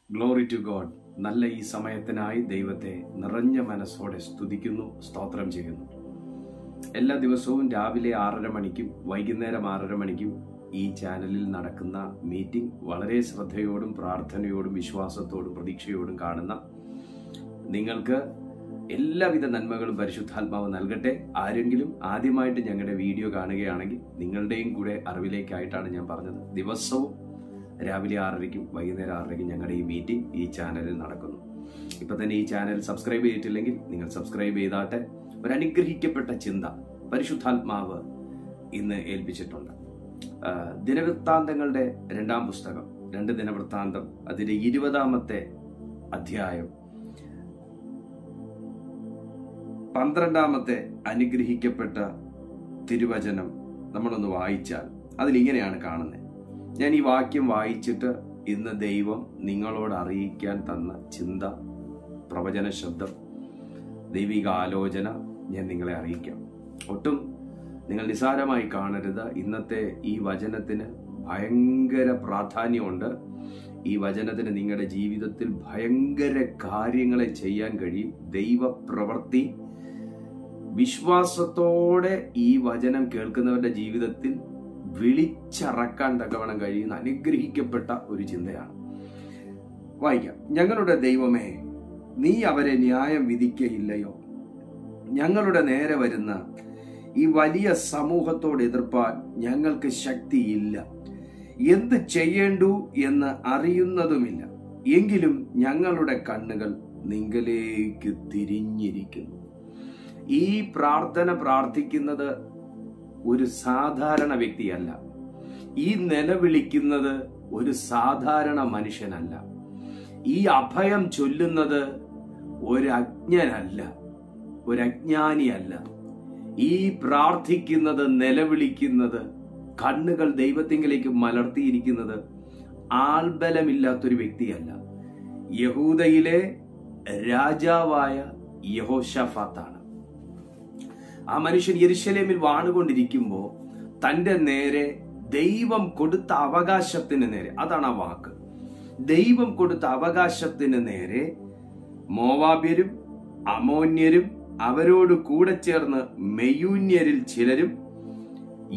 Glory to God. നല്ല ഈ സമയത്തിനായി ദൈവത്തെ നിറഞ്ഞ മനസ്സോടെ സ്തുതിക്കുന്നു, സ്തോത്രം ചെയ്യുന്നു. എല്ലാ ദിവസവും രാവിലെ 6:30 മണിക്കും വൈകുന്നേരം 6:30 മണിക്കും ഈ ചാനലിൽ നടക്കുന്ന മീറ്റിംഗ് വളരെ ശ്രദ്ധയോടും പ്രാർത്ഥനയോടും വിശ്വാസത്തോടും പ്രതീക്ഷയോടും കാണുന്ന നിങ്ങൾക്ക് എല്ലാവിധ നന്മകളും പരിശുദ്ധാത്മാവ് നൽകട്ടെ. ആരെങ്കിലും ആദ്യമായിട്ട് ഞങ്ങളുടെ വീഡിയോ കാണുകയാണെങ്കിൽ നിങ്ങളുടെയും കൂടെ അറിവിലേക്കായിട്ടാണ് ഞാൻ പറഞ്ഞത്. ദിവസവും രാവിലെ 6:30ക്കും വൈകുന്നേരം 6:30ക്കും ഞങ്ങളുടെ ഈ മീറ്റിംഗ് ഈ ചാനലിൽ നടക്കുന്നു. ഇപ്പൊ തന്നെ ഈ ചാനൽ സബ്സ്ക്രൈബ് ചെയ്തിട്ടില്ലെങ്കിൽ നിങ്ങൾ സബ്സ്ക്രൈബ് ചെയ്താട്ടെ. ഒരു അനുഗ്രഹിക്കപ്പെട്ട ചിന്ത പരിശുദ്ധാത്മാവ് ഇന്ന് ഏൽപ്പിച്ചിട്ടുണ്ട്. ദിനവൃത്താന്തങ്ങളുടെ 2-ാം പുസ്തകം, 2 ദിനവൃത്താന്തം, അതിന്റെ 20-ാമത്തെ അധ്യായം 12-ാമത്തെ അനുഗ്രഹിക്കപ്പെട്ട തിരുവചനം നമ്മളൊന്ന് വായിച്ചാൽ അതിലിങ്ങനെയാണ് കാണുന്നത്. ഞാൻ ഈ വാക്യം വായിച്ചിട്ട് ഇന്ന് ദൈവം നിങ്ങളോട് അറിയിക്കാൻ തന്ന ചിന്ത, പ്രവചന ശബ്ദം, ദൈവിക ആലോചന ഞാൻ നിങ്ങളെ അറിയിക്കാം. ഒട്ടും നിങ്ങൾ നിസ്സാരമായി കാണരുത്. ഇന്നത്തെ ഈ വചനത്തിന് ഭയങ്കര പ്രാധാന്യമുണ്ട്. ഈ വചനത്തിന് നിങ്ങളുടെ ജീവിതത്തിൽ ഭയങ്കര കാര്യങ്ങളെ ചെയ്യാൻ കഴിയും. ദൈവപ്രവൃത്തി വിശ്വാസത്തോടെ ഈ വചനം കേൾക്കുന്നവരുടെ ജീവിതത്തിൽ വിളിച്ചറക്കാൻ തക്കവണ്ണം കഴിയുന്ന അനുഗ്രഹിക്കപ്പെട്ട ഒരു ചിന്തയാണ്. വായിക്കാം. ഞങ്ങളുടെ ദൈവമേ, നീ അവരെ ന്യായം വിധിക്കയില്ലയോ? ഞങ്ങളുടെ നേരെ വരുന്ന ഈ വലിയ സമൂഹത്തോട് എതിർപ്പാൻ ഞങ്ങൾക്ക് ശക്തിയില്ല. എന്ത് ചെയ്യേണ്ടു എന്ന് അറിയുന്നതുമില്ല. എങ്കിലും ഞങ്ങളുടെ കണ്ണുകൾ നിങ്കലേക്ക് തിരിഞ്ഞിരിക്കുന്നു. ഈ പ്രാർത്ഥന പ്രാർത്ഥിക്കുന്നത് ഒരു സാധാരണ വ്യക്തിയല്ല. ഈ നിലവിളിക്കുന്നത് ഒരു സാധാരണ മനുഷ്യനല്ല. ഈ അഭയം ചൊല്ലുന്നത് ഒരു അജ്ഞനല്ല, ഒരു അജ്ഞാനിയല്ല. ഈ പ്രാർത്ഥിക്കുന്നത്, നിലവിളിക്കുന്നത്, കണ്ണുകൾ ദൈവത്തിങ്കിലേക്ക് മലർത്തിയിരിക്കുന്നത് ആൾബലമില്ലാത്തൊരു വ്യക്തിയല്ല. യഹൂദയിലെ രാജാവായ യഹോശാഫാത്താണ്. ആ മനുഷ്യൻ യെരുശലേമിൽ വാണുകൊണ്ടിരിക്കുമ്പോൾ തന്റെ നേരെ ദൈവം കൊടുത്ത അവകാശത്തിന് നേരെ, അതാണ് ആ വാക്ക്, ദൈവം കൊടുത്ത അവകാശത്തിന് നേരെ മോവാബ്യരും അമോന്യരും അവരോട് കൂടെ ചേർന്ന് മെയൂന്യരിൽ ചിലരും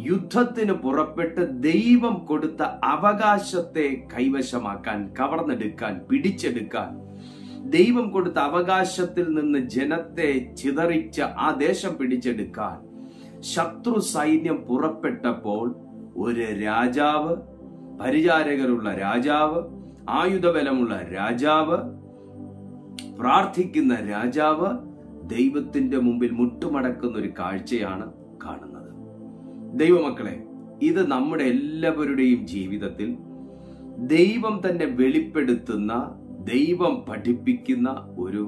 യുദ്ധത്തിന് പുറപ്പെട്ട് ദൈവം കൊടുത്ത അവകാശത്തെ കൈവശമാക്കാൻ, കവർന്നെടുക്കാൻ, പിടിച്ചെടുക്കാൻ, ദൈവം കൊടുത്ത അവകാശത്തിൽ നിന്ന് ജനത്തെ ചിതറിച്ച ആ ദേശം പിടിച്ചെടുക്കാൻ ശത്രു സൈന്യം പുറപ്പെട്ടപ്പോൾ ഒരു രാജാവ്, പരിചാരകരുള്ള രാജാവ്, ആയുധബലമുള്ള രാജാവ്, പ്രാർത്ഥിക്കുന്ന രാജാവ് ദൈവത്തിന്റെ മുമ്പിൽ മുട്ടുമടക്കുന്ന ഒരു കാഴ്ചയാണ് കാണുന്നത്. ദൈവമക്കളെ, ഇത് നമ്മുടെ എല്ലാവരുടെയും ജീവിതത്തിൽ ദൈവം തന്നെ വെളിപ്പെടുത്തുന്ന, ദൈവം പഠിപ്പിക്കുന്ന ഒരു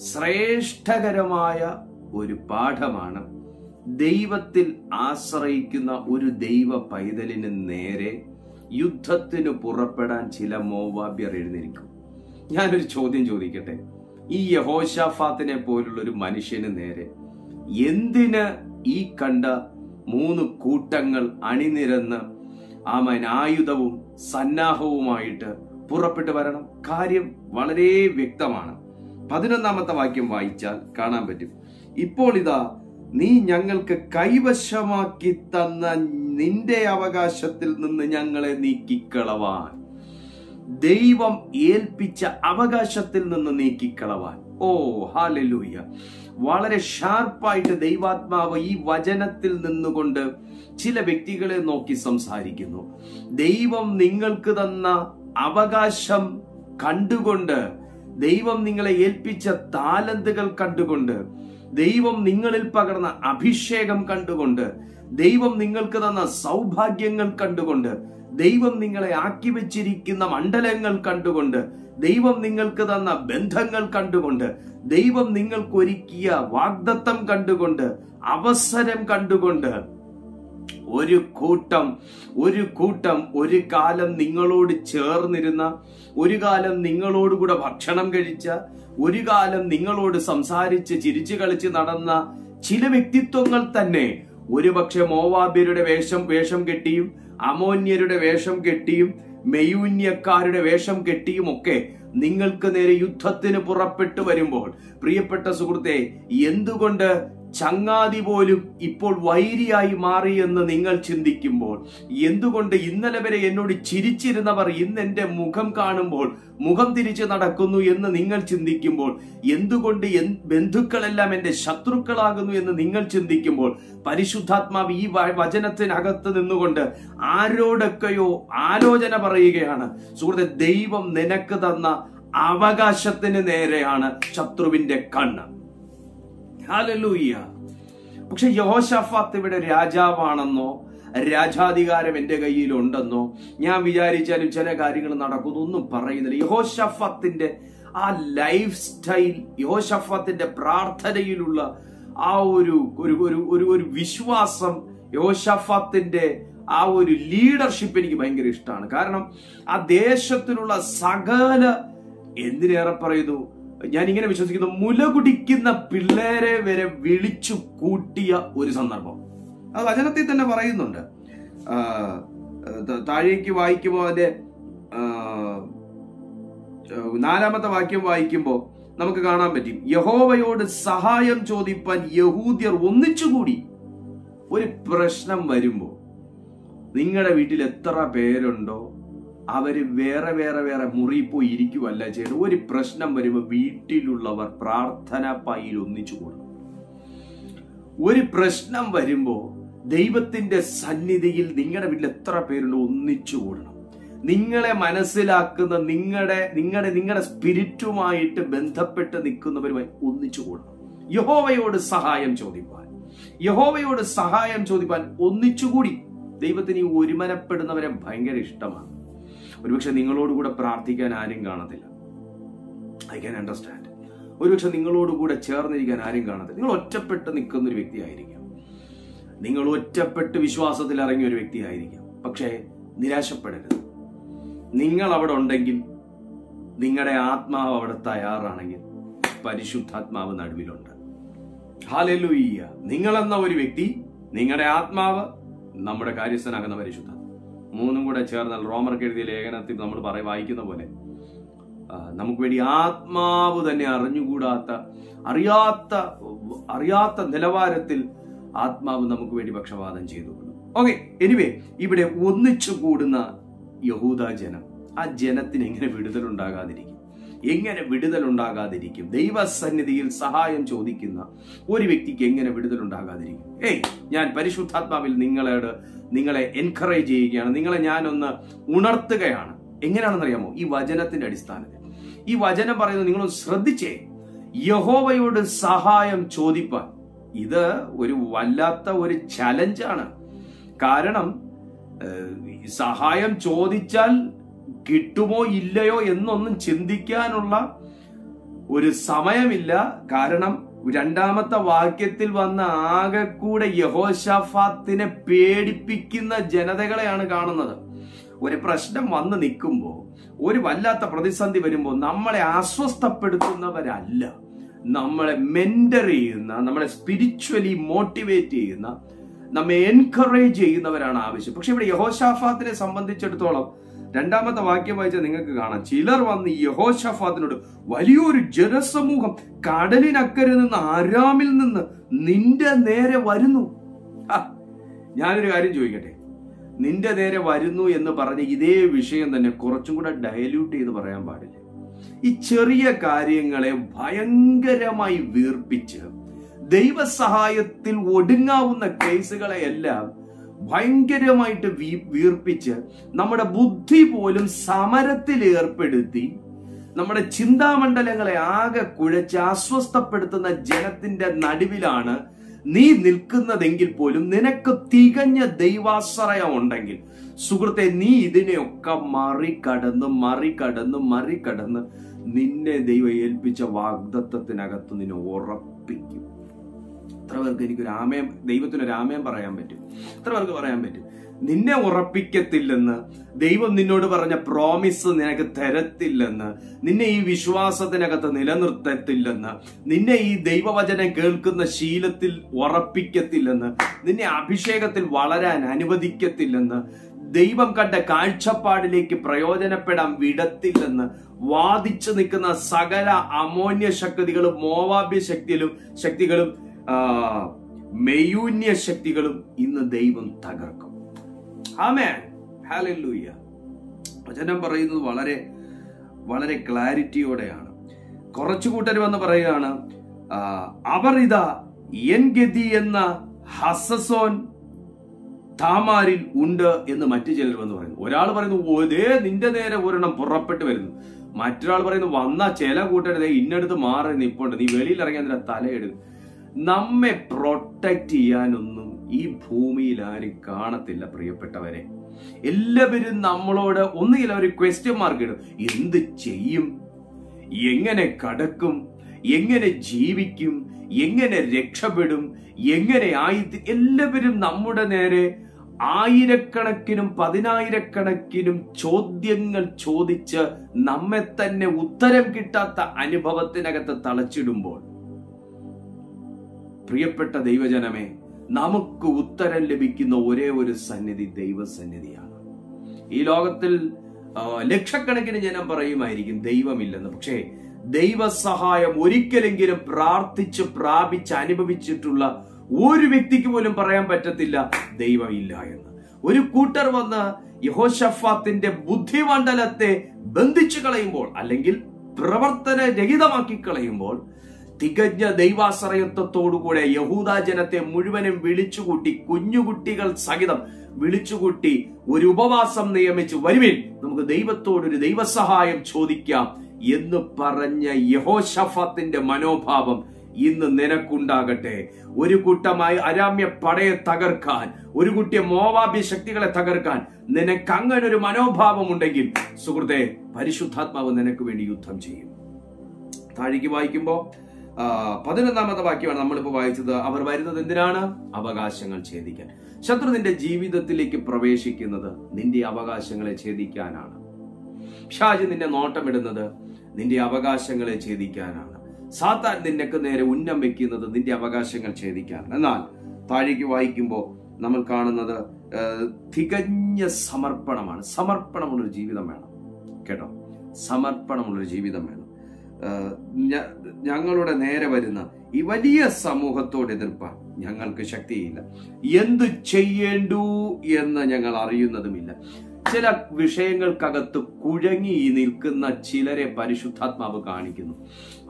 ശ്രേഷ്ഠകരമായ ഒരു പാഠമാണ്. ദൈവത്തിൽ ആശ്രയിക്കുന്ന ഒരു ദൈവ പൈതലിന് നേരെ യുദ്ധത്തിന് പുറപ്പെടാൻ ചില മോവാബ്യർ എഴുന്നേൽക്കും. ഞാനൊരു ചോദ്യം ചോദിക്കട്ടെ. ഈ യഹോശാഫാത്തിനെ പോലുള്ള ഒരു മനുഷ്യന് നേരെ എന്തിന് ഈ കണ്ട 3 കൂട്ടങ്ങൾ അണിനിരന്ന് ആയുധവും സന്നാഹവുമായിട്ട് പുറപ്പെട്ടു വരണം? കാര്യം വളരെ വ്യക്തമാണ്. 11-ാമത്തെ വാക്യം വായിച്ചാൽ കാണാൻ പറ്റും. ഇപ്പോൾ ഇതാ, നീ ഞങ്ങൾക്ക് കൈവശമാക്കി തന്ന നിന്റെ അവകാശത്തിൽ നിന്ന് ഞങ്ങളെ നീക്കിക്കളവാൻ, ദൈവം ഏൽപ്പിച്ച അവകാശത്തിൽ നിന്ന് നീക്കിക്കളവാൻ. ഓ ഹല്ലേലൂയ! വളരെ ഷാർപ്പായിട്ട് ദൈവാത്മാവ് ഈ വചനത്തിൽ നിന്നുകൊണ്ട് ചില വ്യക്തികളെ നോക്കി സംസാരിക്കുന്നു. ദൈവം നിങ്ങൾക്ക് തന്ന അവകാശം കണ്ടുകൊണ്ട്, ദൈവം നിങ്ങളെ ഏൽപ്പിച്ച താലന്തുകൾ കണ്ടുകൊണ്ട്, ദൈവം നിങ്ങളിൽ പകർന്ന അഭിഷേകം കണ്ടുകൊണ്ട്, ദൈവം നിങ്ങൾക്ക് തന്ന സൗഭാഗ്യങ്ങൾ കണ്ടുകൊണ്ട്, ദൈവം നിങ്ങളെ ആക്കി വെച്ചിരിക്കുന്ന മണ്ഡലങ്ങൾ കണ്ടുകൊണ്ട്, ദൈവം നിങ്ങൾക്ക് തന്ന ബന്ധങ്ങൾ കണ്ടുകൊണ്ട്, ദൈവം നിങ്ങൾക്ക് ഒരുക്കിയ വാഗ്ദത്തം കണ്ടുകൊണ്ട്, അവസരം കണ്ടുകൊണ്ട് ഒരു കൂട്ടം ഒരു കാലം നിങ്ങളോട് ചേർന്നിരുന്ന, ഒരു കാലം നിങ്ങളോടുകൂടെ ഭക്ഷണം കഴിച്ച, ഒരു കാലം നിങ്ങളോട് സംസാരിച്ച് ചിരിച്ചു കളിച്ച് നടന്ന ചില വ്യക്തിത്വങ്ങൾ തന്നെ ഒരുപക്ഷെ മോവാബ്യരുടെ വേഷം കെട്ടിയും, അമോന്യരുടെ വേഷം കെട്ടിയും, മെയൂന്യക്കാരുടെ വേഷം കെട്ടിയും ഒക്കെ നിങ്ങൾക്ക് നേരെ യുദ്ധത്തിന് പുറപ്പെട്ടു വരുമ്പോൾ, പ്രിയപ്പെട്ട സുഹൃത്തെ, എന്തുകൊണ്ട് ചങ്ങാതി പോലും ഇപ്പോൾ വൈരിയായി മാറി എന്ന് നിങ്ങൾ ചിന്തിക്കുമ്പോൾ, എന്തുകൊണ്ട് ഇന്നലെ വരെ എന്നോട് ചിരിച്ചിരുന്നവർ ഇന്ന് എന്റെ മുഖം കാണുമ്പോൾ മുഖം തിരിച്ച് നടക്കുന്നു എന്ന് നിങ്ങൾ ചിന്തിക്കുമ്പോൾ, എന്തുകൊണ്ട് ബന്ധുക്കളെല്ലാം എന്റെ ശത്രുക്കളാകുന്നു എന്ന് നിങ്ങൾ ചിന്തിക്കുമ്പോൾ, പരിശുദ്ധാത്മാവ് ഈ വചനത്തിനകത്ത് നിന്നുകൊണ്ട് ആരോടൊക്കെയോ ആലോചന പറയുകയാണ്. സുഹൃത്തെ, ദൈവം നിനക്ക് തന്ന അവകാശത്തിന് നേരെയാണ് ശത്രുവിന്റെ കണ്ണ്. ഹല്ലേലൂയ. പക്ഷെ യഹോശാഫാത്ത് ഇവിടെ രാജാവാണെന്നോ രാജാധികാരം എന്റെ കയ്യിലുണ്ടെന്നോ ഞാൻ വിചാരിച്ചാലും ചില കാര്യങ്ങൾ നടക്കുന്നു ഒന്നും പറയുന്നില്ല. യഹോശാഫാത്തിന്റെ ആ ലൈഫ് സ്റ്റൈൽ, യഹോശാഫാത്തിന്റെ പ്രാർത്ഥനയിലുള്ള ആ ഒരു വിശ്വാസം, യഹോശാഫാത്തിന്റെ ആ ഒരു ലീഡർഷിപ്പ് എനിക്ക് ഭയങ്കര ഇഷ്ടമാണ്. കാരണം ആ ദേശത്തിലുള്ള സകല, എന്തിനേറെ പറയുന്നു, ഞാൻ ഇങ്ങനെ വിശ്വസിക്കുന്നു, മുല കുടിക്കുന്ന പിള്ളേരെ വരെ വിളിച്ചു കൂട്ടിയ ഒരു സന്ദർഭം അത് വചനത്തിൽ തന്നെ പറയുന്നുണ്ട്. താഴേക്ക് വായിക്കുമ്പോൾ അതിന്റെ 4-ാമത്തെ വാക്യം വായിക്കുമ്പോൾ നമുക്ക് കാണാൻ പറ്റും, യഹോവയോട് സഹായം ചോദിപ്പാൻ യഹൂദ്യർ ഒന്നിച്ചുകൂടി. ഒരു പ്രശ്നം വരുമ്പോ നിങ്ങളുടെ വീട്ടിൽ എത്ര പേരുണ്ടോ അവര് വേറെ വേറെ വേറെ മുറി പോയി ഇരിക്കുവല്ല ചെയ്യണം. ഒരു പ്രശ്നം വരുമ്പോൾ വീട്ടിലുള്ളവർ പ്രാർത്ഥന പായിൽ ഒന്നിച്ചു കൂടണം. ഒരു പ്രശ്നം വരുമ്പോ ദൈവത്തിന്റെ സന്നിധിയിൽ നിങ്ങളുടെ വീട്ടിൽ എത്ര പേരുണ്ടോ ഒന്നിച്ചു കൂടണം. നിങ്ങളെ മനസ്സിലാക്കുന്ന നിങ്ങളുടെ സ്പിരിറ്റുമായിട്ട് ബന്ധപ്പെട്ട് നിൽക്കുന്നവരുമായി ഒന്നിച്ചു കൂടണം. യഹോവയോട് സഹായം ചോദിപ്പാൻ ഒന്നിച്ചുകൂടി. ദൈവത്തിന് ഈ ഒരുമനപ്പെടുന്നവരെ ഭയങ്കര ഇഷ്ടമാണ്. ഒരുപക്ഷെ നിങ്ങളോടുകൂടെ പ്രാർത്ഥിക്കാൻ ആരും കാണത്തില്ല, ഐ ക്യാൻ അണ്ടർസ്റ്റാൻഡ്. ഒരുപക്ഷെ നിങ്ങളോടുകൂടെ ചേർന്നിരിക്കാൻ ആരും കാണത്തില്ല. നിങ്ങൾ ഒറ്റപ്പെട്ട് നിൽക്കുന്ന ഒരു വ്യക്തിയായിരിക്കാം, നിങ്ങൾ ഒറ്റപ്പെട്ട് വിശ്വാസത്തിൽ ഇറങ്ങിയ ഒരു വ്യക്തിയായിരിക്കാം. പക്ഷേ നിരാശപ്പെടരുത്. നിങ്ങൾ അവിടെ ഉണ്ടെങ്കിൽ, നിങ്ങളുടെ ആത്മാവ് അവിടെ തയ്യാറാണെങ്കിൽ പരിശുദ്ധാത്മാവ് നടുവിലുണ്ട്. ഹല്ലേലൂയ. നിങ്ങളെന്ന ഒരു വ്യക്തി, നിങ്ങളുടെ ആത്മാവ്, നമ്മുടെ കാര്യസ്ഥനാകുന്ന പരിശുദ്ധാത്മാവ്, മൂന്നും കൂടെ ചേർന്നാൽ റോമർക്ക് എഴുതിയ ലേഖനത്തിൽ നമ്മൾ വായിക്കുന്ന പോലെ നമുക്ക് വേണ്ടി ആത്മാവ് തന്നെ അറിയാത്ത നിലവാരത്തിൽ ആത്മാവ് നമുക്ക് വേണ്ടി പക്ഷപാതം ചെയ്തു. ഓക്കെ, എനിവേ, ഇവിടെ ഒന്നിച്ചു കൂടുന്ന യഹൂദ ജനം, ആ ജനത്തിന് എങ്ങനെ വിടുതലുണ്ടാകാതിരിക്കും? ദൈവസന്നിധിയിൽ സഹായം ചോദിക്കുന്ന ഒരു വ്യക്തിക്ക് എങ്ങനെ വിടുതലുണ്ടാകാതിരിക്കും? ഞാൻ പരിശുദ്ധാത്മാവിൽ നിങ്ങളെ എൻകറേജ് ചെയ്യുകയാണ്, നിങ്ങളെ ഞാനൊന്ന് ഉണർത്തുകയാണ്. എങ്ങനെയാണെന്നറിയാമോ? ഈ വചനത്തിന്റെ അടിസ്ഥാനത്തിൽ. ഈ വചനം പറയുന്നത് നിങ്ങളൊന്ന് ശ്രദ്ധിച്ചേ, യഹോവയോട് സഹായം ചോദിപ്പാൻ. ഇത് ഒരു വല്ലാത്ത ഒരു ചലഞ്ചാണ്. കാരണം സഹായം ചോദിച്ചാൽ കിട്ടുമോ ഇല്ലയോ എന്നൊന്നും ചിന്തിക്കാനുള്ള ഒരു സമയമില്ല. കാരണം 2-ാമത്തെ വാക്യത്തിൽ വന്ന ആകെ കൂടെ യഹോശാഫാത്തിനെ പേടിപ്പിക്കുന്ന ജനതകളെയാണ് കാണുന്നത്. ഒരു പ്രശ്നം വന്ന് നിൽക്കുമ്പോൾ, ഒരു വല്ലാത്ത പ്രതിസന്ധി വരുമ്പോൾ നമ്മളെ അസ്വസ്ഥപ്പെടുത്തുന്നവരല്ല, നമ്മളെ മെന്റർ ചെയ്യുന്ന, നമ്മളെ സ്പിരിച്വലി മോട്ടിവേറ്റ് ചെയ്യുന്ന, നമ്മെ എൻകറേജ് ചെയ്യുന്നവരാണ് ആവശ്യം. പക്ഷെ ഇവിടെ യഹോശാഫാത്തിനെ സംബന്ധിച്ചിടത്തോളം 2-ാമത്തെ വാക്യം വായിച്ചാൽ നിങ്ങൾക്ക് കാണാം, ചിലർ വന്ന് യഹോശാഫാത്തിനോട്, വലിയൊരു ജനസമൂഹം കടലിനക്കരെ നിന്ന് ആരാമിൽ നിന്ന് നിന്റെ നേരെ വരുന്നു. ഞാനൊരു കാര്യം ചോദിക്കട്ടെ, നിന്റെ നേരെ വരുന്നു എന്ന് പറഞ്ഞ് ഇതേ വിഷയം തന്നെ കുറച്ചും കൂടെ ഡയല്യൂട്ട് ചെയ്ത് പറയാൻ പാടില്ല. ഈ ചെറിയ കാര്യങ്ങളെ ഭയങ്കരമായി വീർപ്പിച്ച്, ദൈവസഹായത്തിൽ ഒടുങ്ങാവുന്ന കേസുകളെ എല്ലാം ഭയങ്കരമായിട്ട് വീർപ്പിച്ച്, നമ്മുടെ ബുദ്ധി പോലും സമരത്തിൽ ഏർപ്പെടുത്തി, നമ്മുടെ ചിന്താമണ്ഡലങ്ങളെ ആകെ കുഴച്ച് അസ്വസ്ഥപ്പെടുത്തുന്ന ജനത്തിന്റെ നടുവിലാണ് നീ നിൽക്കുന്നതെങ്കിൽ പോലും നിനക്ക് തികഞ്ഞ ദൈവാശ്രയം ഉണ്ടെങ്കിൽ, സുഹൃത്തെ, നീ ഇതിനെയൊക്കെ മറികടന്ന് നിന്നെ ദൈവം ഏൽപ്പിച്ച വാഗ്ദത്തത്തിനകത്ത് നിന്നെ ഉറപ്പിക്കും. എത്ര പേർക്ക് എനിക്കൊരു ആമയം, ദൈവത്തിനൊരു ആമയം പറയാൻ പറ്റും? എത്ര പേർക്ക് പറയാൻ പറ്റും? നിന്നെ ഉറപ്പിക്കത്തില്ലെന്ന്, ദൈവം നിന്നോട് പറഞ്ഞ പ്രോമിസ് നിനക്ക് തരത്തില്ലെന്ന്, നിന്നെ ഈ വിശ്വാസത്തിനകത്ത് നിലനിർത്തത്തില്ലെന്ന്, നിന്നെ ഈ ദൈവവചനം കേൾക്കുന്ന ശീലത്തിൽ ഉറപ്പിക്കത്തില്ലെന്ന്, നിന്നെ അഭിഷേകത്തിൽ വളരാൻ അനുവദിക്കത്തില്ലെന്ന് ദൈവം കണ്ട കാഴ്ചപ്പാടിലേക്ക് പ്രയോജനപ്പെടാൻ വിടത്തില്ലെന്ന് വാദിച്ചു നിൽക്കുന്ന സകല അമോന്യ ശക്തികളും മോവാബ്യ ശക്തികളും മെയൂന്യ ശക്തികളും ഇന്ന് ദൈവം തകർക്കും. ആമേൻ, ഹല്ലേലൂയ. വചനം പറയുന്നത് വളരെ വളരെ ക്ലാരിറ്റിയോടെയാണ്. കുറച്ചു കൂട്ടർ വന്ന് പറയുകയാണ്, അവർ ഇതാ എൻഗതി എന്ന ഹസസോൻ താമാരിൽ ഉണ്ട് എന്ന് മറ്റു ചിലർ വന്ന് പറയുന്നു. ഒരാൾ പറയുന്നു ഒരേ നിന്റെ നേരെ ഒരെണ്ണം പുറപ്പെട്ട് വരുന്നു. മറ്റൊരാൾ പറയുന്നു വന്ന ചില കൂട്ടരുതേ ഇന്നടുത്ത് മാറി നിപ്പുണ്ട്, നീ വെളിയിൽ ഇറങ്ങി അതിന്റെ തലയെടുക്കും. നമ്മെ പ്രൊട്ടക്ട് ചെയ്യാനൊന്നും ഈ ഭൂമിയിൽ ആരും കാണത്തില്ല പ്രിയപ്പെട്ടവരെ. എല്ലാവരും നമ്മളോട് ഒന്നുകിൽ ഒരു ക്വസ്റ്റ്യൻ മാർക്ക് ഇടും, എന്ത് ചെയ്യും, എങ്ങനെ കടക്കും, എങ്ങനെ ജീവിക്കും, എങ്ങനെ രക്ഷപ്പെടും, എങ്ങനെ എല്ലാവരും നമ്മുടെ നേരെ ആയിരക്കണക്കിനും പതിനായിരക്കണക്കിനും ചോദ്യങ്ങൾ ചോദിച്ച് നമ്മെ തന്നെ ഉത്തരം കിട്ടാത്ത അനുഭവത്തിനകത്ത് തളച്ചിടുമ്പോൾ, പ്രിയപ്പെട്ട ദൈവജനമേ, നമുക്ക് ഉത്തരം ലഭിക്കുന്ന ഒരേ ഒരു സന്നിധി ദൈവസന്നിധിയാണ്. ഈ ലോകത്തിൽ ലക്ഷക്കണക്കിന് ജനം പറയുമായിരിക്കും ദൈവമില്ലെന്ന്. പക്ഷേ ദൈവസഹായം ഒരിക്കലെങ്കിലും പ്രാർത്ഥിച്ച് പ്രാപിച്ച് അനുഭവിച്ചിട്ടുള്ള ഒരു വ്യക്തിക്ക് പോലും പറയാൻ പറ്റത്തില്ല ദൈവമില്ല എന്ന്. ഒരു കൂട്ടർ വന്ന് യഹോശഫാത്തിന്റെ ബുദ്ധിമണ്ഡലത്തെ ബന്ധിച്ചു കളയുമ്പോൾ, അല്ലെങ്കിൽ പ്രവർത്തന രഹിതമാക്കി കളയുമ്പോൾ, തികഞ്ഞ ദൈവാശ്രയത്വത്തോടുകൂടെ യഹൂദ ജനത്തെ മുഴുവനും വിളിച്ചുകൂട്ടി, കുഞ്ഞുകുട്ടികൾ സഹിതം വിളിച്ചുകൂട്ടി ഒരു ഉപവാസം നിയമിച്ച്, വരുവിൻ നമുക്ക് ദൈവത്തോടൊരു ദൈവസഹായം ചോദിക്കാം എന്ന് പറഞ്ഞ യഹോശഫാത്തിന്റെ മനോഭാവം ഇന്ന് നിനക്കുണ്ടാകട്ടെ. ഒരു കൂട്ടമായി അരാമ്യ പടയെ തകർക്കാൻ, ഒരു കൂട്ടിയ മോവാബ്യ ശക്തികളെ തകർക്കാൻ നിനക്ക് അങ്ങനെ ഒരു മനോഭാവം ഉണ്ടെങ്കിൽ സുഹൃത്തെ, പരിശുദ്ധാത്മാവ് നിനക്ക് വേണ്ടി യുദ്ധം ചെയ്യും. താഴേക്ക് വായിക്കുമ്പോ 11-ാമത്തെ വാക്യമാണ് നമ്മളിപ്പോ വായിച്ചത്. അവർ വരുന്നത് എന്തിനാണ്? അവകാശങ്ങൾ ഛേദിക്കാൻ. ശത്രു നിന്റെ ജീവിതത്തിലേക്ക് പ്രവേശിക്കുന്നത് നിന്റെ അവകാശങ്ങളെ ഛേദിക്കാനാണ്. പിശാച് നിന്നെ നോട്ടമിടുന്നത് നിന്റെ അവകാശങ്ങളെ ഛേദിക്കാനാണ്. സാത്താൻ നിനക്ക് നേരെ ഉന്നം വെക്കുന്നത് നിന്റെ അവകാശങ്ങൾ ഛേദിക്കാനാണ്. എന്നാൽ താഴേക്ക് വായിക്കുമ്പോൾ നമ്മൾ കാണുന്നത് തികഞ്ഞ സമർപ്പണമാണ്. സമർപ്പണമുള്ളൊരു ജീവിതം വേണം കേട്ടോ. സമർപ്പണമുള്ളൊരു ജീവിതം വേണം. ഞങ്ങളുടെ നേരെ വരുന്ന ഈ വലിയ സമൂഹത്തോട് എതിർപ്പാൻ ഞങ്ങൾക്ക് ശക്തിയില്ല. എന്തു ചെയ്യേണ്ടു എന്ന് ഞങ്ങൾ അറിയുന്നതുമില്ല. ചില വിഷയങ്ങൾക്കകത്ത് കുഴങ്ങി നിൽക്കുന്ന ചിലരെ പരിശുദ്ധാത്മാവ് കാണിക്കുന്നു.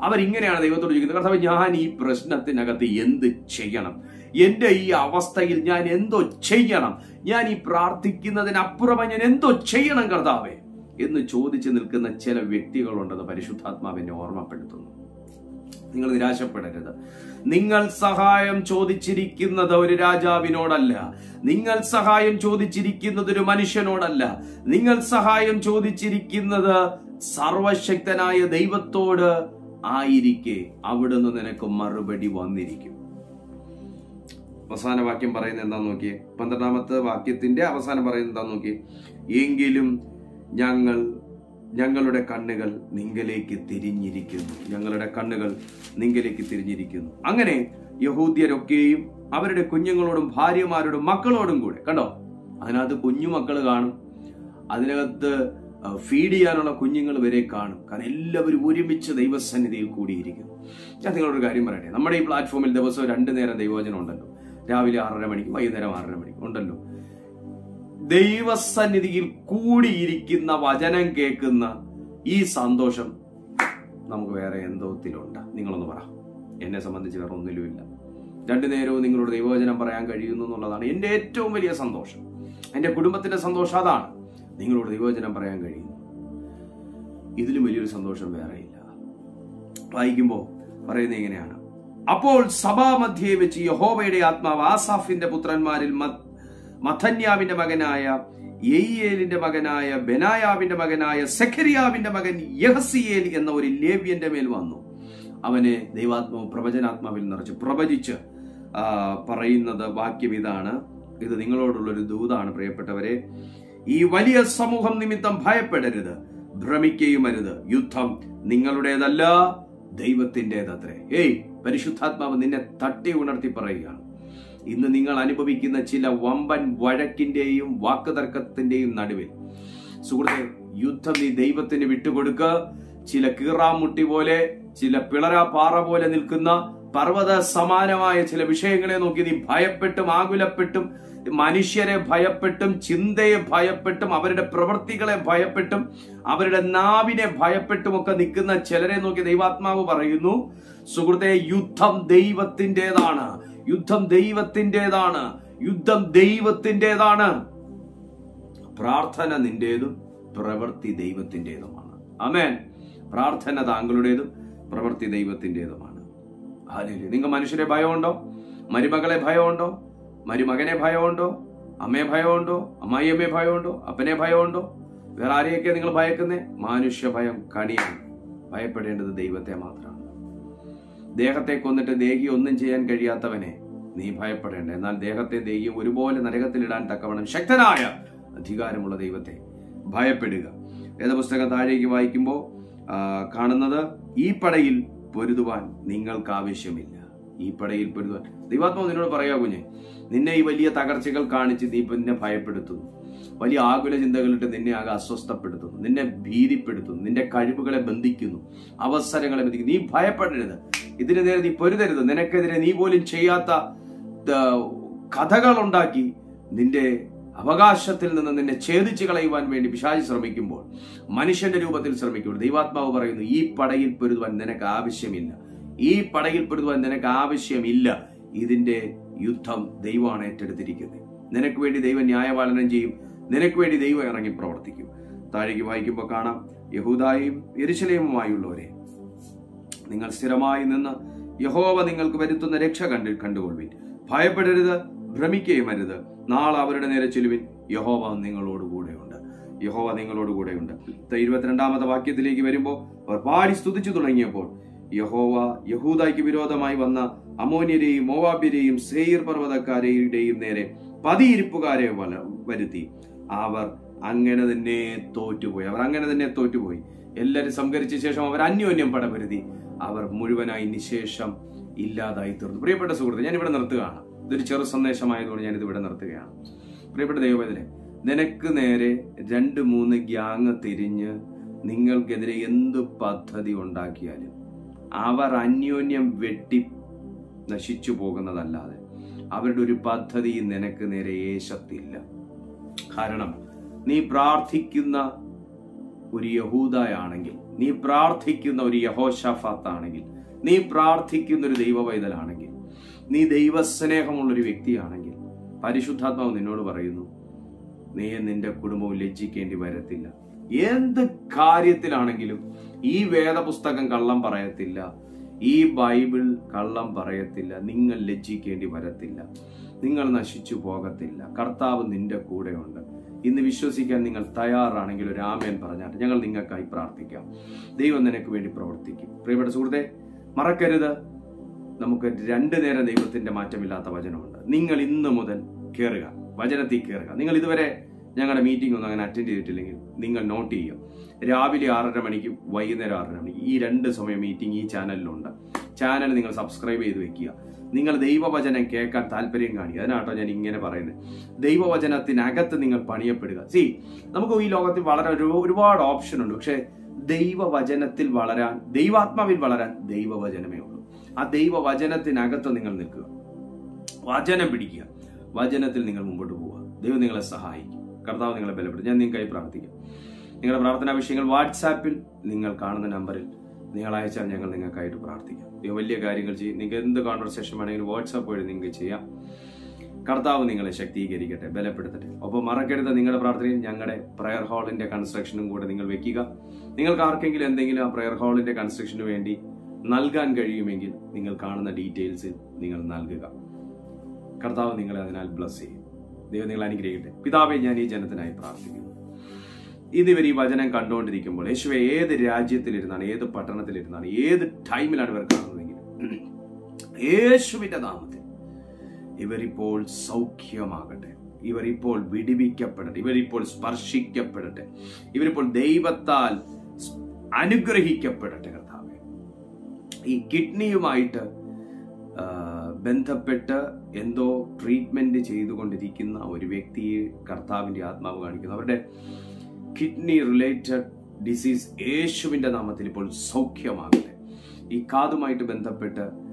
അവരിങ്ങനെയാണ് ദൈവത്തോട് ചോദിക്കുന്നത്, കർത്താവേ, ഞാൻ ഈ പ്രശ്നത്തിനകത്ത് എന്ത് ചെയ്യണം? എന്റെ ഈ അവസ്ഥയിൽ ഞാൻ എന്തോ ചെയ്യണം? ഞാൻ ഈ പ്രാർത്ഥിക്കുന്നതിനപ്പുറമായി ഞാൻ എന്തോ ചെയ്യണം കർത്താവേ എന്ന് ചോദിച്ചു നിൽക്കുന്ന ചില വ്യക്തികളുണ്ടെന്ന് പരിശുദ്ധാത്മാവിനെ ഓർമ്മപ്പെടുത്തുന്നു. നിങ്ങൾ നിരാശപ്പെടരുത്. നിങ്ങൾ സഹായം ചോദിച്ചിരിക്കുന്നത് ഒരു രാജാവിനോടല്ല. നിങ്ങൾ സഹായം ചോദിച്ചിരിക്കുന്നത് ഒരു മനുഷ്യനോടല്ല. നിങ്ങൾ സഹായം ചോദിച്ചിരിക്കുന്നത് സർവശക്തനായ ദൈവത്തോട് ആയിരിക്കെ അവിടുന്ന് നിനക്ക് മറുപടി വന്നിരിക്കും. അവസാന വാക്യം പറയുന്നത് എന്താന്ന് നോക്കിയേ. 12-ാമത്തെ വാക്യത്തിന്റെ അവസാനം പറയുന്നത് എന്താന്ന് നോക്കിയേ. എങ്കിലും ഞങ്ങളുടെ കണ്ണുകൾ നിങ്കലേക്ക് തിരിഞ്ഞിരിക്കുന്നു. ഞങ്ങളുടെ കണ്ണുകൾ നിങ്കലേക്ക് തിരിഞ്ഞിരിക്കുന്നു. അങ്ങനെ യഹൂദ്യരൊക്കെയും അവരുടെ കുഞ്ഞുങ്ങളോടും ഭാര്യമാരോടും മക്കളോടും കൂടെ, കണ്ടോ, അതിനകത്ത് കുഞ്ഞുമക്കൾ കാണും, അതിനകത്ത് ഫീഡ് ചെയ്യാനുള്ള കുഞ്ഞുങ്ങൾ വരെ കാണും. കാരണം എല്ലാവരും ഒരുമിച്ച് ദൈവസന്നിധിയിൽ കൂടിയിരിക്കുന്നു. ഞാൻ നിങ്ങളോടൊരു കാര്യം പറയട്ടെ. നമ്മുടെ ഈ പ്ലാറ്റ്ഫോമിൽ ദിവസവും 2 നേരം ദൈവവചനം ഉണ്ടല്ലോ. രാവിലെ 6:30 മണിക്ക്, വൈകുന്നേരം 6:30 മണിക്ക് ഉണ്ടല്ലോ. ദൈവസന്നിധിയിൽ കൂടിയിരിക്കുന്ന വചനം കേൾക്കുന്ന ഈ സന്തോഷം നമുക്ക് വേറെ എന്തോത്തിലുണ്ട്? നിങ്ങളൊന്ന് പറ. എന്നെ സംബന്ധിച്ച് വേറെ ഒന്നിലുമില്ല. 2 നേരവും നിങ്ങളോട് ദൈവവചനം പറയാൻ കഴിയുന്നു എന്നുള്ളതാണ് എന്റെ ഏറ്റവും വലിയ സന്തോഷം. എന്റെ കുടുംബത്തിന്റെ സന്തോഷം അതാണ്. നിങ്ങളോട് ദൈവവചനം പറയാൻ കഴിയുന്നു. ഇതിലും വലിയൊരു സന്തോഷം വേറെയില്ല. വായിക്കുമ്പോൾ പറയുന്നത് ഇങ്ങനെയാണ്. അപ്പോൾ സഭാമധ്യേ വെച്ച് യഹോവയുടെ ആത്മാവ് ആസാഫിന്റെ പുത്രന്മാരിൽ മഥന്യാവിന്റെ മകനായ യെഹിയേലിന്റെ മകനായ ബെനായാവിന്റെ മകനായ സെഖരിയാവിന്റെ മകൻ യഹസിയേൽ എന്ന ഒരു ലേവ്യന്റെ മേൽ വന്നു. അവനെ ദൈവാത്മാവ് പ്രവചനാത്മാവിൽ നിറച്ച് പ്രവചിച്ച് പറയുന്നത് വാക്യം ഇതാണ്. ഇത് നിങ്ങളോടുള്ളൊരു ദൂതാണ് പ്രിയപ്പെട്ടവരെ. ഈ വലിയ സമൂഹം നിമിത്തം ഭയപ്പെടരുത്, ഭ്രമിക്കുകയും അരുത്. യുദ്ധം നിങ്ങളുടേതല്ല, ദൈവത്തിൻ്റെതത്രേ. പരിശുദ്ധാത്മാവ് നിന്നെ തട്ടി ഉണർത്തി പറയുകയാണ്. ഇന്ന് നിങ്ങൾ അനുഭവിക്കുന്ന ചില വമ്പൻ വഴക്കിന്റെയും വാക്കുതർക്കത്തിന്റെയും നടുവിൽ സുഹൃത്തെ, യുദ്ധം നീ ദൈവത്തിന് വിട്ടുകൊടുക്ക. ചില കീറാമുട്ടി പോലെ, ചില പിളരാപ്പാറ പോലെ നിൽക്കുന്ന പർവ്വത സമാനമായ ചില വിഷയങ്ങളെ നോക്കി നീ ഭയപ്പെട്ടും ആകുലപ്പെട്ടും മനുഷ്യരെ ഭയപ്പെട്ടും ചിന്തയെ ഭയപ്പെട്ടും അവരുടെ പ്രവൃത്തികളെ ഭയപ്പെട്ടും അവരുടെ നാവിനെ ഭയപ്പെട്ടും ഒക്കെ നിൽക്കുന്ന ചിലരെ നോക്കി ദൈവാത്മാവ് പറയുന്നു, സുഹൃത്തെ, യുദ്ധം ദൈവത്തിൻ്റെതാണ്, യുദ്ധം ദൈവത്തിൻ്റെതാണ്, യുദ്ധം ദൈവത്തിൻ്റെതാണ്. പ്രാർത്ഥന നിന്റേതും പ്രവൃത്തി ദൈവത്തിൻ്റെതുമാണ്. ആമേൻ. പ്രാർത്ഥന താങ്കളുടേതും പ്രവൃത്തി ദൈവത്തിൻ്റെതുമാണ്. ഹല്ലേലൂയ. നിങ്ങൾക്ക് മനുഷ്യരെ ഭയമുണ്ടോ? മരുമകളെ ഭയമുണ്ടോ? മരുമകനെ ഭയമുണ്ടോ? അമ്മയെ ഭയമുണ്ടോ? അമ്മായിയമ്മയെ ഭയമുണ്ടോ? അപ്പനെ ഭയമുണ്ടോ? വേറെ ആരെയൊക്കെ നിങ്ങൾ ഭയക്കുന്നേ? മനുഷ്യ ഭയം കണിയാണ്. ഭയപ്പെടേണ്ടത് ദൈവത്തെ മാത്രമാണ്. ദേഹത്തെ കൊന്നിട്ട് ദേഹി ഒന്നും ചെയ്യാൻ കഴിയാത്തവനെ നീ ഭയപ്പെടേണ്ട. എന്നാൽ ദേഹത്തെ ദേഹിയും ഒരുപോലെ നരകത്തിലിടാൻ തക്കവണ്ണം ശക്തനായ അധികാരമുള്ള ദൈവത്തെ ഭയപ്പെടുക. വേദപുസ്തകം താഴേക്ക് വായിക്കുമ്പോൾ കാണുന്നത്, ഈ പടയിൽ പൊരുതുവാൻ നിങ്ങൾക്ക് ആവശ്യമില്ല. ഈ പടയിൽ പൊരുതുവാൻ ദൈവാത്മാവ് നിന്നോട് പറയാ, കുഞ്ഞെ, നിന്നെ ഈ വലിയ തകർച്ചകൾ കാണിച്ച് നീ നിന്നെ ഭയപ്പെടുത്തുന്നു, വലിയ ആകുല ചിന്തകളിട്ട് നിന്നെ ആകെ അസ്വസ്ഥപ്പെടുത്തുന്നു, നിന്നെ ഭീതിപ്പെടുത്തുന്നു, നിന്റെ കഴിവുകളെ ബന്ധിക്കുന്നു, അവസരങ്ങളെ ബന്ധിക്കുന്നു. നീ ഭയപ്പെടരുത്, ഇതിന് നേരെ നീ പൊരുതരുത്. നിനക്കെതിരെ നീ പോലും ചെയ്യാത്ത കഥകൾ ഉണ്ടാക്കി നിന്റെ അവകാശത്തിൽ നിന്ന് നിന്നെ ഛേദിച്ചു കളയുവാൻ വേണ്ടി പിശാചി ശ്രമിക്കുമ്പോൾ, മനുഷ്യന്റെ രൂപത്തിൽ ശ്രമിക്കുമ്പോൾ ദൈവാത്മാവ് പറയുന്നു, ഈ പടയിൽ പൊരുതുവാൻ നിനക്ക് ആവശ്യമില്ല, ഈ പടയിൽ പൊരുതുവാൻ നിനക്ക് ആവശ്യമില്ല. ഇതിന്റെ യുദ്ധം ദൈവമാണ് ഏറ്റെടുത്തിരിക്കുന്നത്. നിനക്ക് വേണ്ടി ദൈവം ന്യായപാലനം ചെയ്യും, നിനക്ക് വേണ്ടി ദൈവം ഇറങ്ങി പ്രവർത്തിക്കും. താഴേക്ക് വായിക്കുമ്പോൾ കാണാം, യഹൂദായും യെരൂശലേമുമായുള്ളവരെ, നിങ്ങൾ സ്ഥിരമായി നിന്ന് യഹോവ നിങ്ങൾക്ക് വരുത്തുന്ന രക്ഷ കണ്ടുകൊള്ളുവിൻ. ഭയപ്പെടരുത്, ഭ്രമിക്കുകയും അരുത്. നാളെ അവരുടെ നേരെ ചെല്ലുവിൻ, യഹോവ നിങ്ങളോടുകൂടെയുണ്ട്. യഹോവ നിങ്ങളോടുകൂടെയുണ്ട്. 22-ാമത്തെ വാക്യത്തിലേക്ക് വരുമ്പോൾ, അവർ പാടി സ്തുതിച്ചു തുടങ്ങിയപ്പോൾ യഹോവ യഹൂദയ്ക്ക് വിരോധമായി വന്ന അമോന്യരെയും മോവാബ്യരെയും സെയീർ പർവ്വതക്കാരുടെയും നേരെ പതിയിരിപ്പുകാരെ വരുത്തി. അവർ അങ്ങനെ തന്നെ തോറ്റുപോയി. എല്ലാവരും സംഹരിച്ച ശേഷം അവർ അന്യോന്യം പടപരുതി. അവർ മുഴുവനായി നിശേഷം ഇല്ലാതായി തീർന്നു. പ്രിയപ്പെട്ട സുഹൃത്ത്, ഞാൻ ഇവിടെ നിർത്തുകയാണ്. ഇതൊരു ചെറു സന്ദേശമായതുകൊണ്ട് ഞാനിത് ഇവിടെ നിർത്തുകയാണ്. പ്രിയപ്പെട്ട ദൈവവേദനെ, നിനക്ക് നേരെ 2-3 ഗ്യാങ് തിരിഞ്ഞ് നിങ്ങൾക്കെതിരെ എന്ത് പദ്ധതി ഉണ്ടാക്കിയാലും അവർ അന്യോന്യം വെട്ടി നശിച്ചു പോകുന്നതല്ലാതെ അവരുടെ ഒരു പദ്ധതി നിനക്ക് നേരെ ഏശത്തില്ല. കാരണം നീ പ്രാർത്ഥിക്കുന്ന ഒരു യഹൂദയാണെങ്കിൽ, നീ പ്രാർത്ഥിക്കുന്ന ഒരു യഹോശാഫാത്താണെങ്കിൽ, നീ പ്രാർത്ഥിക്കുന്ന ഒരു ദൈവവൈതലാണെങ്കിൽ, നീ ദൈവസ്നേഹമുള്ളൊരു വ്യക്തിയാണെങ്കിൽ, പരിശുദ്ധാത്മാവ് നിന്നോട് പറയുന്നു, നീ നിന്റെ കുടുംബവും ലജ്ജിക്കേണ്ടി വരത്തില്ല. എന്ത് കാര്യത്തിലാണെങ്കിലും ഈ വേദപുസ്തകം കള്ളം പറയത്തില്ല, ഈ ബൈബിൾ കള്ളം പറയത്തില്ല. നിങ്ങൾ ലജ്ജിക്കേണ്ടി വരത്തില്ല, നിങ്ങൾ നശിച്ചു പോകത്തില്ല. കർത്താവ് നിന്റെ കൂടെയുണ്ട്. ഇന്ന് വിശ്വസിക്കാൻ നിങ്ങൾ തയ്യാറാണെങ്കിൽ ഒരു ആമേൻ പറഞ്ഞാൽ ഞങ്ങൾ നിങ്ങൾക്കായി പ്രാർത്ഥിക്കാം. ദൈവം നിനക്ക് വേണ്ടി പ്രവർത്തിക്കും. പ്രിയപ്പെട്ട സുഹൃത്തെ, മറക്കരുത്, നമുക്ക് 2 നേരം ദൈവത്തിന്റെ മാറ്റമില്ലാത്ത വചനമുണ്ട്. നിങ്ങൾ ഇന്ന് മുതൽ കയറുക, വചനത്തിൽ കയറുക. നിങ്ങൾ ഇതുവരെ ഞങ്ങളുടെ മീറ്റിംഗ് ഒന്നും അങ്ങനെ അറ്റൻഡ് ചെയ്തിട്ടില്ലെങ്കിൽ നിങ്ങൾ നോട്ട് ചെയ്യുക. രാവിലെ 6:30 മണിക്കും വൈകുന്നേരം 6:30 മണിക്കും ഈ 2 സമയം മീറ്റിംഗ് ഈ ചാനലിലുണ്ട്. ചാനൽ നിങ്ങൾ സബ്സ്ക്രൈബ് ചെയ്ത് വെക്കുക. നിങ്ങൾ ദൈവവചനം കേൾക്കാൻ താല്പര്യം കാണിക്കുക. അതിനാട്ടോ ഞാൻ ഇങ്ങനെ പറയുന്നത്. ദൈവവചനത്തിനകത്ത് നിങ്ങൾ പണിയപ്പെടുക. നമുക്ക് ഈ ലോകത്തിൽ ഒരുപാട് ഓപ്ഷൻ ഉണ്ട്. പക്ഷെ ദൈവവചനത്തിൽ വളരാൻ, ദൈവാത്മാവിൽ വളരാൻ ദൈവവചനമേ ഉള്ളൂ. ആ ദൈവവചനത്തിനകത്ത് നിങ്ങൾ നിൽക്കുക, വചനം പിടിക്കുക, വചനത്തിൽ നിങ്ങൾ മുമ്പോട്ട് പോവുക. ദൈവം നിങ്ങളെ സഹായിക്കും. കർത്താവ് നിങ്ങളെ ബലപ്പെടും. ഞാൻ നിങ്ങൾക്കായി പ്രാർത്ഥിക്കാം. നിങ്ങളുടെ പ്രാർത്ഥനാ വിഷയങ്ങൾ വാട്സാപ്പിൽ നിങ്ങൾ കാണുന്ന നമ്പറിൽ നിങ്ങൾ അയച്ചാൽ ഞങ്ങൾ നിങ്ങൾക്കായിട്ട് പ്രാർത്ഥിക്കാം. വലിയ കാര്യങ്ങൾ ചെയ്യും. നിങ്ങൾക്ക് എന്ത് കോൺവെർസേഷൻ വേണമെങ്കിലും വാട്സാപ്പ് വഴി നിങ്ങൾക്ക് ചെയ്യാം. കർത്താവ് നിങ്ങളെ ശക്തീകരിക്കട്ടെ, ബലപ്പെടുത്തട്ടെ. ഒപ്പം മറക്കരുത്, നിങ്ങളുടെ പ്രാർത്ഥനയിൽ ഞങ്ങളുടെ പ്രയർ ഹാളിന്റെ കൺസ്ട്രക്ഷനും കൂടെ നിങ്ങൾ വെക്കുക. നിങ്ങൾക്ക് ആർക്കെങ്കിലും എന്തെങ്കിലും ആ പ്രയർ ഹാളിന്റെ കൺസ്ട്രക്ഷന് വേണ്ടി നൽകാൻ കഴിയുമെങ്കിൽ നിങ്ങൾ കാണുന്ന ഡീറ്റെയിൽസിൽ നിങ്ങൾ നൽകുക. കർത്താവ് നിങ്ങളെ അതിനാൽ ബ്ലസ് ചെയ്യും. ദൈവം നിങ്ങളെ അനുഗ്രഹിക്കട്ടെ. പിതാവേ, ഞാൻ ഈ ജനത്തിനായി പ്രാർത്ഥിക്കുന്നു. ഇതിവർ ഈ വചനം കണ്ടുകൊണ്ടിരിക്കുമ്പോൾ യേശുവെ, ഏത് രാജ്യത്തിലിരുന്നാണ്, ഏത് പട്ടണത്തിലിരുന്നാണ്, ഏത് ടൈമിലാണ് ഇവർ കാണുന്നതെങ്കിലും യേശുവിന്റെ നാമത്തിൽ ഇവരിപ്പോൾ സൗഖ്യമാകട്ടെ, ഇവരിപ്പോൾ വിടിവിക്കപ്പെടട്ടെ, ഇവരിപ്പോൾ സ്പർശിക്കപ്പെടട്ടെ, ഇവരിപ്പോൾ ദൈവത്താൽ അനുഗ്രഹിക്കപ്പെടട്ടെ. കർത്താവേ, ഈ കിഡ്നിയുമായിട്ട് ബന്ധപ്പെട്ട് എന്തോ ട്രീറ്റ്മെന്റ് ചെയ്തുകൊണ്ടിരിക്കുന്ന ഒരു വ്യക്തിയെ കർത്താവിന്റെ ആത്മാവ് കാണിക്കുന്നു. അവരുടെ കിഡ്നി റിലേറ്റഡ് ഡിസീസ് യേശുവിന്റെ നാമത്തിൽ ഇപ്പോൾ സൗഖ്യമാകട്ടെ. ഈ കാതുമായിട്ട് ബന്ധപ്പെട്ട്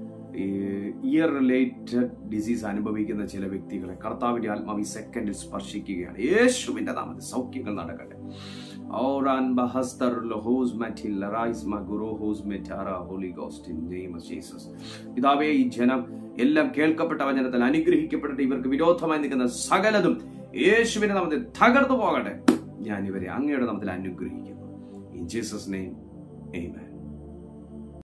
ഇയർ റിലേറ്റഡ് ഡിസീസ് അനുഭവിക്കുന്ന ചില വ്യക്തികളെ കർത്താവിന്റെ ആത്മാവ് ഈ സെക്കൻഡിൽ സ്പർശിക്കുകയാണ്. യേശുവിന്റെ നാമത്തിൽ സൗഖ്യങ്ങൾ നടക്കട്ടെ. പിതാവേ, ഈ ജനം എല്ലാം കേൾക്കപ്പെട്ട വചനത്തിൽ അനുഗ്രഹിക്കപ്പെട്ടിട്ട് ഇവർക്ക് വിരോധമായി നിൽക്കുന്ന സകലതും യേശുവിന്റെ നാമത്തിൽ തകർന്നു പോകട്ടെ. ഞാൻ ഇവരെ അങ്ങയുടെ നാമത്തിൽ അനുഗ്രഹിക്കുന്നു. In Jesus name, amen.